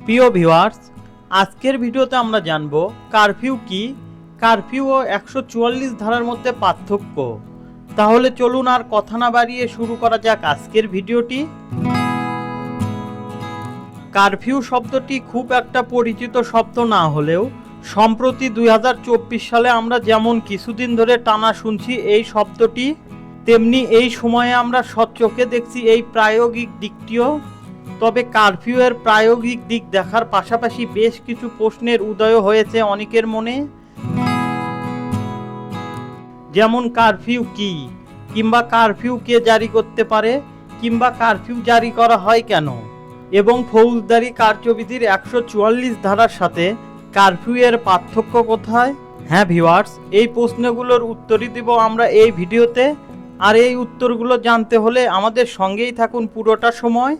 প্রিয় ভিউয়ার্স, আজকের ভিডিওতে আমরা জানব কারফিউ কি, কারফিউ ও 144 ধারার মধ্যে পার্থক্য। তাহলে চলুন আর কথা না বাড়িয়ে শুরু করা যাক আজকের ভিডিওটি। কারফিউ শব্দটি খুব একটা পরিচিত শব্দ না হলেও সম্প্রতি 2024 সালে আমরা যেমন কিছুদিন ধরে টানা শুনছি এই শব্দটি, তেমনি এই সময়ে আমরা সচক্ষে দেখছি এই প্রায়োগিক দিকটিও। তবে কারফিউ এর প্রায়োগিক দিক দেখার পাশাপাশি বেশ কিছু প্রশ্নের উদয় হয়েছে অনেকের মনে, যেমন কারফিউ কি, কিংবা কারফিউ কে জারি করতে পারে, কিংবা কারফিউ জারি করা হয় কেন, এবং ফৌজদারি কার্যবিধির 144 ধারার সাথে কারফিউ এর পার্থক্য কোথায়। হ্যাঁ ভিউয়ার্স, এই প্রশ্নগুলোর উত্তরই দিব আমরা এই ভিডিওতে। আর এই উত্তরগুলো জানতে হলে আমাদের সঙ্গেই থাকুন পুরোটা সময়।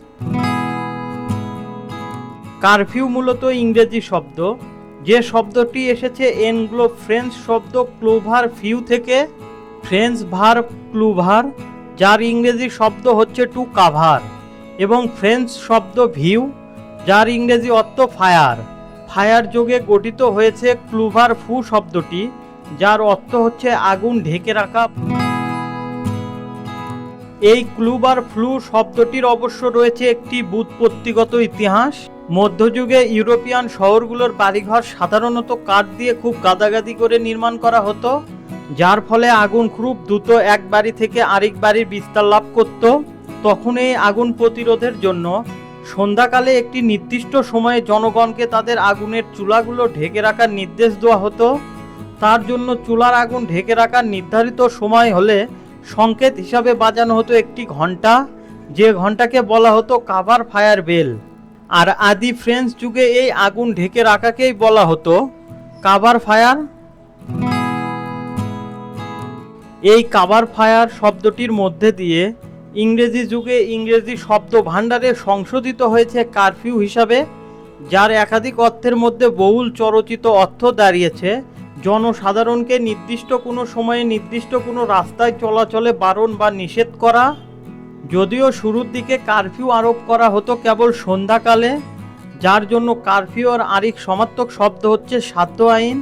কারফিউ মূলত ইংরেজি শব্দ, যে শব্দটি এসেছে এনগ্লো ফ্রেঞ্চ শব্দ ক্লোভার ফিউ থেকে, ফ্রেঞ্চ ভার্ব ক্লুভার, যার ইংরেজি শব্দ হচ্ছে টু কাভার, এবং ফ্রেঞ্চ শব্দ ভিউ, যার ইংরেজি অর্থ ফায়ার। ফায়ার যোগে গঠিত হয়েছে ক্লুভার ফু শব্দটি, যার অর্থ হচ্ছে আগুন ঢেকে রাখা। এই ক্লুভার ফ্লু শব্দটির অবশ্য রয়েছে একটি ব্যুৎপত্তিগত ইতিহাস। মধ্যযুগে ইউরোপিয়ান শহরগুলোর বাড়িঘর সাধারণত কাঠ দিয়ে খুব গাদাগাদি করে নির্মাণ করা হতো, যার ফলে আগুন খুব দ্রুত এক বাড়ি থেকে আরেক বাড়ির বিস্তার লাভ করত। তখন এই আগুন প্রতিরোধের জন্য সন্ধ্যাকালে একটি নির্দিষ্ট সময়ে জনগণকে তাদের আগুনের চুলাগুলো ঢেকে রাখার নির্দেশ দেওয়া হতো। তার জন্য চুলার আগুন ঢেকে রাখার নির্ধারিত সময় হলে সংকেত হিসাবে বাজানো হতো একটি ঘণ্টা, যে ঘণ্টাকে বলা হতো কাভার ফায়ার বেল। আর আদি ফ্রেঞ্চ যুগে এই আগুন ঢেকে রাখাকেই বলা হতো কাভার ফায়ার। এই কাভার ফায়ার শব্দটির মধ্যে দিয়ে ইংরেজি যুগে ইংরেজি শব্দ ভাণ্ডারে সংশোধিত হয়েছে কারফিউ হিসাবে, যার একাধিক অর্থের মধ্যে বহুল চর্চিত অর্থ দাঁড়িয়েছে জনসাধারণকে নির্দিষ্ট কোনো সময়ে নির্দিষ্ট কোনো রাস্তায় চলাচলে বারণ বা নিষেধ করা। যদিও শুরুর দিকে কারফিউ আরোপ করা হতো কেবল সন্ধ্যাকালে, যার জন্য কারফিউর আরেক সমার্থক শব্দ হচ্ছে সাধ্য আইন।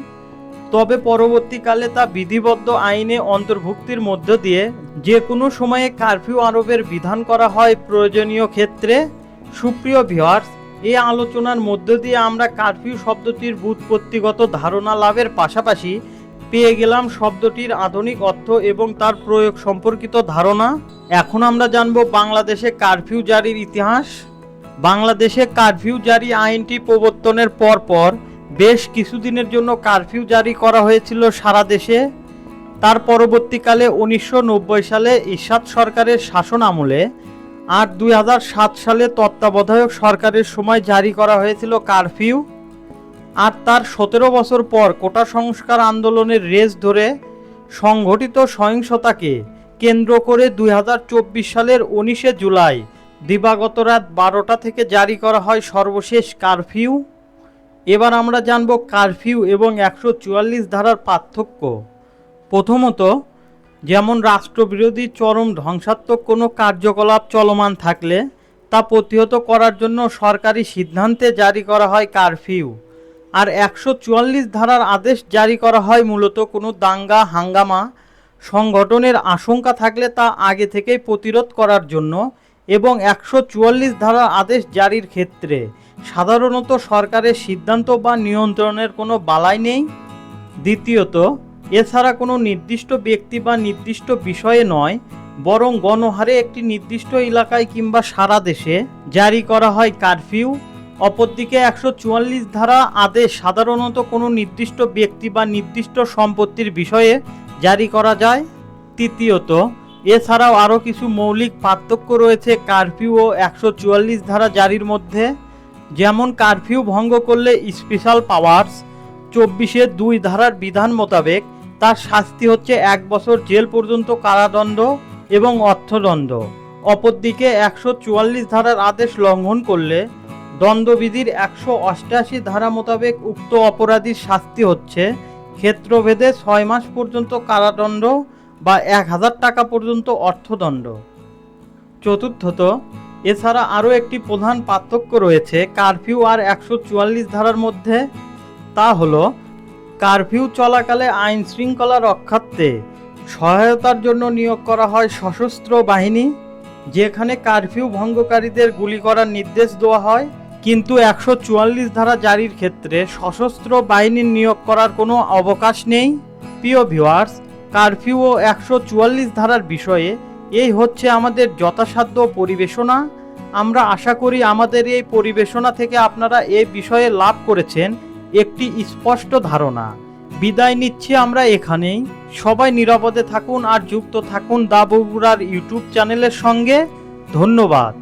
তবে পরবর্তীকালে তা বিধিবদ্ধ আইনে অন্তর্ভুক্তির মধ্য দিয়ে যে কোনো সময়ে কারফিউ আরোপের বিধান করা হয় প্রয়োজনীয় ক্ষেত্রে। সুপ্রিয় ভিউয়ার্স, এই আলোচনার মধ্য দিয়ে আমরা কারফিউ শব্দটির ব্যুৎপত্তিগত ধারণা লাভের পাশাপাশি পেয়ে গেলাম শব্দটির আধুনিক অর্থ এবং তার প্রয়োগ সম্পর্কিত ধারণা। এখন আমরা জানব বাংলাদেশে কারফিউ জারির ইতিহাস। বাংলাদেশে কারফিউ জারি আইনটি প্রবর্তনের পর বেশ কিছুদিনের জন্য কারফিউ জারি করা হয়েছিল সারা দেশে। তার পরবর্তীকালে 1990 সালে ইরশাদ সরকারের শাসন আমলে আর 2007 সালে তত্ত্বাবধায়ক সরকারের সময় জারি করা হয়েছিল কারফিউ। আর তার 17 বছর পর কোটা সংস্কার আন্দোলনের রেশ ধরে সংঘটিত সহিংসতাকে কেন্দ্র করে 2024 সালের 19 জুলাই দিবাগত রাত 12টা থেকে জারি করা হয় সর্বশেষ কারফিউ। এবার আমরা জানব কারফিউ এবং 144 ধারার পার্থক্য। প্রথমত, যেমন রাষ্ট্রবিরোধী চরম ধ্বংসাত্মক কোনো কার্যকলাপ চলমান থাকলে তা প্রতিহত করার জন্য সরকারি সিদ্ধান্তে জারি করা হয় কারফিউ। আর 144 ধারার আদেশ জারি করা হয় মূলত কোনো দাঙ্গা হাঙ্গামা সংগঠনের আশঙ্কা থাকলে তা আগে থেকেই প্রতিরোধ করার জন্য, এবং 144 ধারার আদেশ জারির ক্ষেত্রে সাধারণত সরকারের সিদ্ধান্ত বা নিয়ন্ত্রণের কোনো বালাই নেই। দ্বিতীয়ত, এছাড়া কোনো নির্দিষ্ট ব্যক্তি বা নির্দিষ্ট বিষয়ে নয়, বরং গণহারে একটি নির্দিষ্ট এলাকায় কিংবা সারা দেশে জারি করা হয় কারফিউ। অপরদিকে 144 ধারা আদেশ সাধারণত কোনো নির্দিষ্ট ব্যক্তি বা নির্দিষ্ট সম্পত্তির বিষয়ে জারি করা যায়। তৃতীয়ত, এছাড়াও আরও কিছু মৌলিক পার্থক্য রয়েছে কারফিউ ও 144 ধারা জারির মধ্যে। যেমন কারফিউ ভঙ্গ করলে স্পেশাল পাওয়ার্স 24-2 ধারার বিধান মোতাবেক তার শাস্তি হচ্ছে 1 বছর জেল পর্যন্ত কারাদণ্ড এবং অর্থদণ্ড। অপরদিকে 144 ধারার আদেশ লঙ্ঘন করলে দণ্ডবিধির 188 ধারা মোতাবেক উক্ত অপরাধীর শাস্তি হচ্ছে ক্ষেত্রভেদে 6 মাস পর্যন্ত কারাদণ্ড বা 1000 টাকা পর্যন্ত অর্থদণ্ড। চতুর্থত, এছাড়া আরও একটি প্রধান পার্থক্য রয়েছে কারফিউ আর 144 ধারার মধ্যে, তা হলো কারফিউ চলাকালে আইন শৃঙ্খলা রক্ষার্থে সহায়তার জন্য নিয়োগ করা হয় সশস্ত্র বাহিনী, যেখানে কারফিউ ভঙ্গকারীদের গুলি করার নির্দেশ দেওয়া হয়। কিন্তু 144 ধারা জারির ক্ষেত্রে সশস্ত্র বাহিনীর নিয়োগ করার কোনো অবকাশ নেই। প্রিয় ভিউয়ার্স, কারফিউ ও 144 ধারার বিষয়ে এই হচ্ছে আমাদের যথাসাধ্য পরিবেশনা। আমরা আশা করি আমাদের এই পরিবেশনা থেকে আপনারা এই বিষয়ে লাভ করেছেন একটি স্পষ্ট ধারণা। বিদায় নিচ্ছি আমরা এখানেই। সবাই নিরাপদে থাকুন আর যুক্ত থাকুন দা বগুড়ার ইউটিউব চ্যানেলের সঙ্গে। ধন্যবাদ।